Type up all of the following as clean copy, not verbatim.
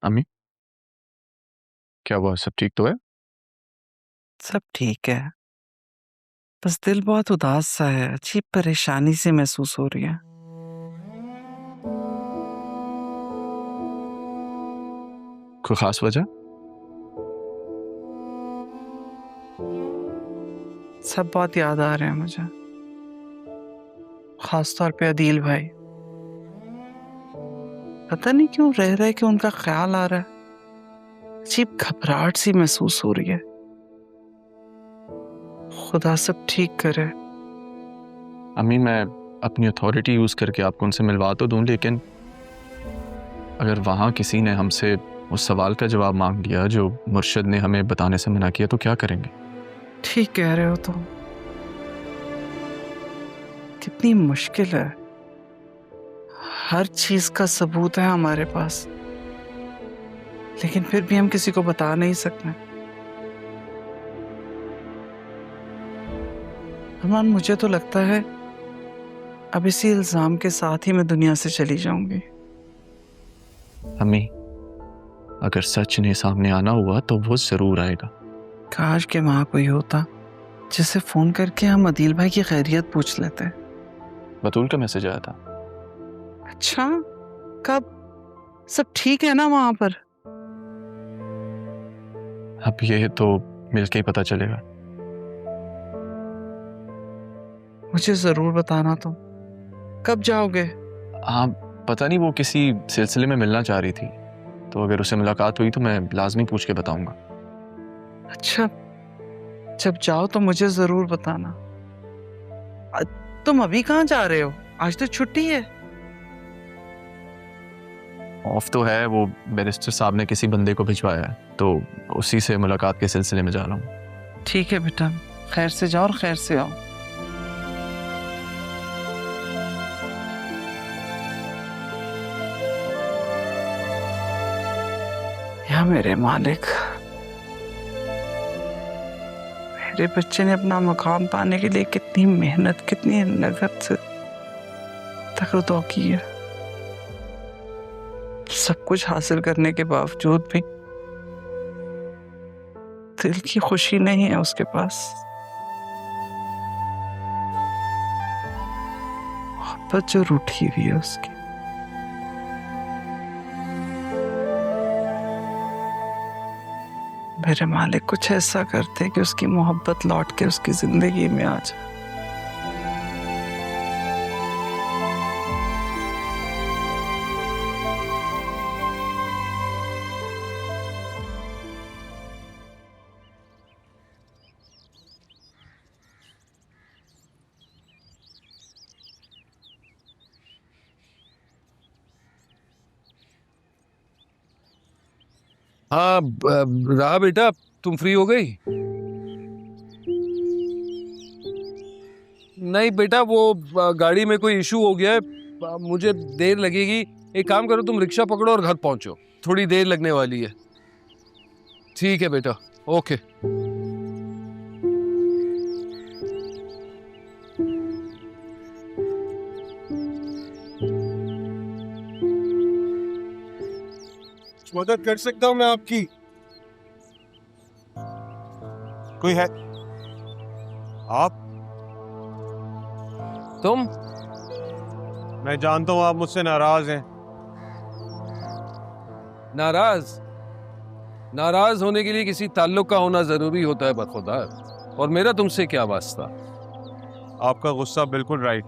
अम्मी, क्या हुआ? सब ठीक तो है? सब ठीक है। बस दिल बहुत उदास सा है, अजीब परेशानी सी महसूस हो रही है। कोई खास वजह? सब बहुत याद आ रहे हैं मुझे, खास तौर पे अदील भाई। पता नहीं क्यों रह रहे के उनका ख्याल आ रहा है। अजीब घबराहट सी महसूस हो रही है। खुदा सब ठीक करे। अम्मी, मैं अपनी अथॉरिटी यूज करके आपको उनसे मिलवा तो दूं, लेकिन अगर वहां किसी ने हमसे उस सवाल का जवाब मांग लिया जो मुर्शिद ने हमें बताने से मना किया, तो क्या करेंगे? ठीक कह रहे हो तुम। कितनी मुश्किल है। हर चीज का सबूत है हमारे पास, लेकिन फिर भी हम किसी को बता नहीं सकते। अरमान, मुझे तो लगता है अब इसी इल्जाम के साथ ही मैं दुनिया से चली जाऊंगी। अम्मी, अगर सच ने सामने आना हुआ तो वो जरूर आएगा। काश के वहां कोई होता जिसे फोन करके हम अदील भाई की खैरियत पूछ लेते। बतूल का मैसेज आया था। अच्छा, कब? सब ठीक है ना वहां पर? अब ये तो मिलके ही पता चलेगा। मुझे जरूर बताना तुम। कब जाओगे? हाँ, पता नहीं, वो किसी सिलसिले में मिलना चाह रही थी, तो अगर उससे मुलाकात हुई तो मैं लाजमी पूछ के बताऊंगा। अच्छा, जब जाओ तो मुझे जरूर बताना। अ, तुम अभी कहाँ जा रहे हो? आज तो छुट्टी है। ऑफ तो है, वो बैरिस्टर साहब ने किसी बंदे को भिजवाया है, तो उसी से मुलाकात के सिलसिले में जा रहा हूँ। ठीक है बेटा, खैर से जाओ और खैर से आओ। या मेरे मालिक, मेरे बच्चे ने अपना मकाम पाने के लिए कितनी मेहनत, कितनी लगत से तकर्दो की है। सब कुछ हासिल करने के बावजूद भी दिल की खुशी नहीं है उसके पास। मोहब्बत जो रूठी हुई है उसकी। मेरे मालिक, कुछ ऐसा करते कि उसकी मोहब्बत लौट के उसकी जिंदगी में आ जाए। हाँ, रहा बेटा, तुम फ्री हो गई? नहीं बेटा, वो गाड़ी में कोई इशू हो गया है, मुझे देर लगेगी। एक काम करो, तुम रिक्शा पकड़ो और घर पहुंचो, थोड़ी देर लगने वाली है। ठीक है बेटा, ओके। मदद कर सकता हूँ मैं आपकी? कोई है? आप? तुम? मैं जानता हूँ आप मुझसे नाराज हैं। नाराज? नाराज होने के लिए किसी ताल्लुक का होना जरूरी होता है बरखुदा, और मेरा तुमसे क्या वास्ता? आपका गुस्सा बिल्कुल राइट,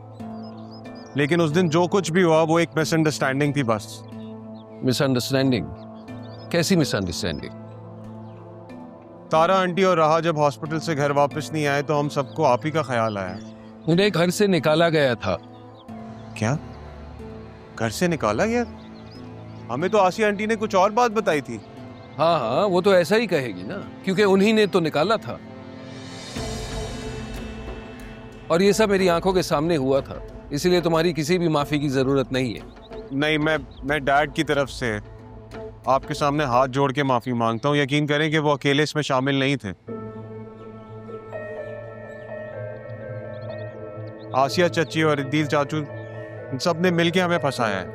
लेकिन उस दिन जो कुछ भी हुआ वो एक मिसअंडरस्टैंडिंग थी बस। मिसअंडरस्टैंडिंग? कैसी मिसअंडरस्टैंडिंग? तारा आंटी और राहा जब हॉस्पिटल से घर वापस नहीं आए तो हम सबको आप ही का ख्याल आया। उन्हें घर से निकाला गया था। क्या? घर से निकाला गया? हमें तो आसिया आंटी ने कुछ और बात बताई थी। हाँ हाँ, वो तो ऐसा ही कहेगी ना, क्योंकि उन्हीं ने तो निकाला था, और ये सब मेरी आंखों के सामने हुआ था, इसलिए तुम्हारी किसी भी माफी की जरूरत नहीं है। नहीं, मैं डैड की तरफ से आपके सामने हाथ जोड़ के माफी मांगता हूँ। यकीन करें कि वो अकेले इसमें शामिल नहीं थे। आसिया चची और अदील चाचू, इन सब ने मिलके हमें फंसाया है।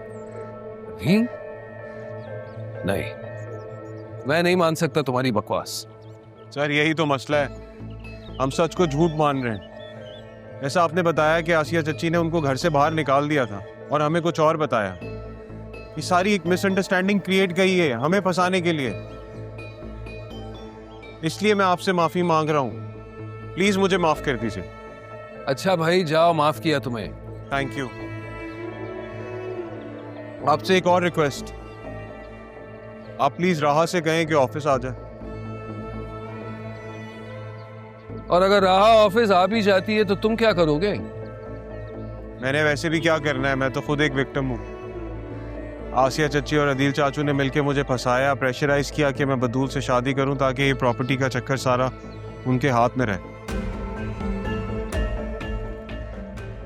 नहीं? नहीं, मैं नहीं मान सकता तुम्हारी बकवास। सर यही तो मसला है, हम सच को झूठ मान रहे हैं। ऐसा आपने बताया कि आसिया चच्ची ने उनको घर से बाहर निकाल दिया था और हमें कुछ और बताया। ये सारी एक मिसअंडरस्टैंडिंग क्रिएट गई है हमें फंसाने के लिए। इसलिए मैं आपसे माफी मांग रहा हूँ, प्लीज मुझे माफ कर दीजिए। अच्छा भाई जाओ, माफ किया तुम्हें। Thank you. आपसे एक और रिक्वेस्ट, आप प्लीज राहा से कहें कि ऑफिस आ जाए। और अगर राहा ऑफिस आ भी जाती है तो तुम क्या करोगे? मैंने वैसे भी क्या करना है, मैं तो खुद एक विक्टिम हूँ। आसिया चच्ची और अदील चाचू ने मिलकर मुझे फंसाया, प्रेशराइज किया कि मैं बदूल से शादी करूं ताकि ये प्रॉपर्टी का चक्कर सारा उनके हाथ में रहे।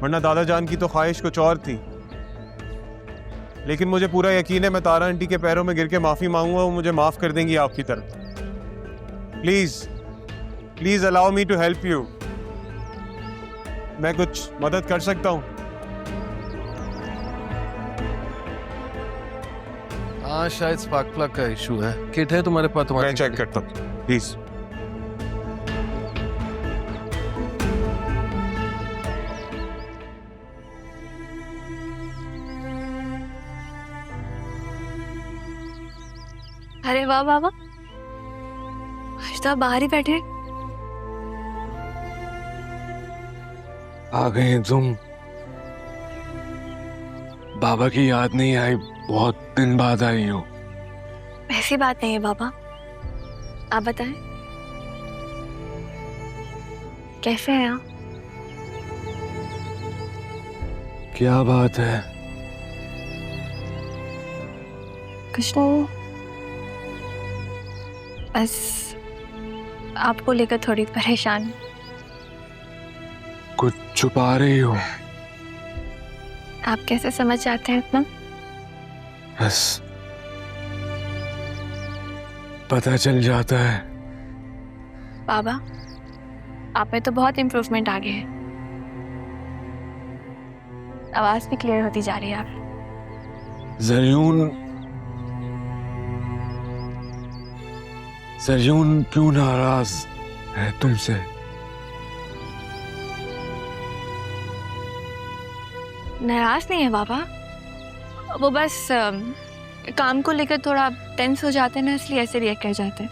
वरना दादा जान की तो ख्वाहिश कुछ और थी। लेकिन मुझे पूरा यकीन है मैं तारा आंटी के पैरों में गिर के माफी मांगूंगा, वो मुझे माफ कर देंगी आपकी तरफ। Please allow me to help you. मैं कुछ मदद कर सकता हूँ? हाँ शायद स्पार्क प्लग का इशू है। किट है तुम्हारे पास? मैं चेक करता हूँ प्लीज। अरे वाह वाह वाह, आज तो आप बाहर ही बैठे हैं। आ गए तुम। बाबा की याद नहीं आई? बहुत दिन बाद आई हो। ऐसी बात नहीं है बाबा, आप बताएं कैसे हैं आप? क्या बात है? कुछ नहीं, बस आपको लेकर थोड़ी परेशान हूं। कुछ छुपा रही हो? आप कैसे समझ जाते हैं इतना? बस पता चल जाता है। बाबा आप में तो बहुत इम्प्रूवमेंट आ गया है, आवाज भी क्लियर होती जा रही है आप। जरयून क्यों नाराज है तुमसे? नाराज नहीं है बाबा, वो बस काम को लेकर थोड़ा टेंस हो जाते हैं ना, इसलिए ऐसे रिएक्ट कर जाते हैं।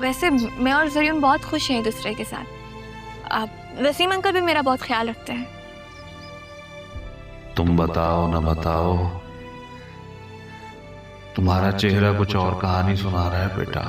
वैसे मैं और जरीन बहुत खुश हैं एक दूसरे के साथ। वसीम अंकल भी मेरा बहुत ख्याल रखते हैं। तुम बताओ न बताओ, तुम्हारा चेहरा कुछ और कहानी सुना रहा है बेटा।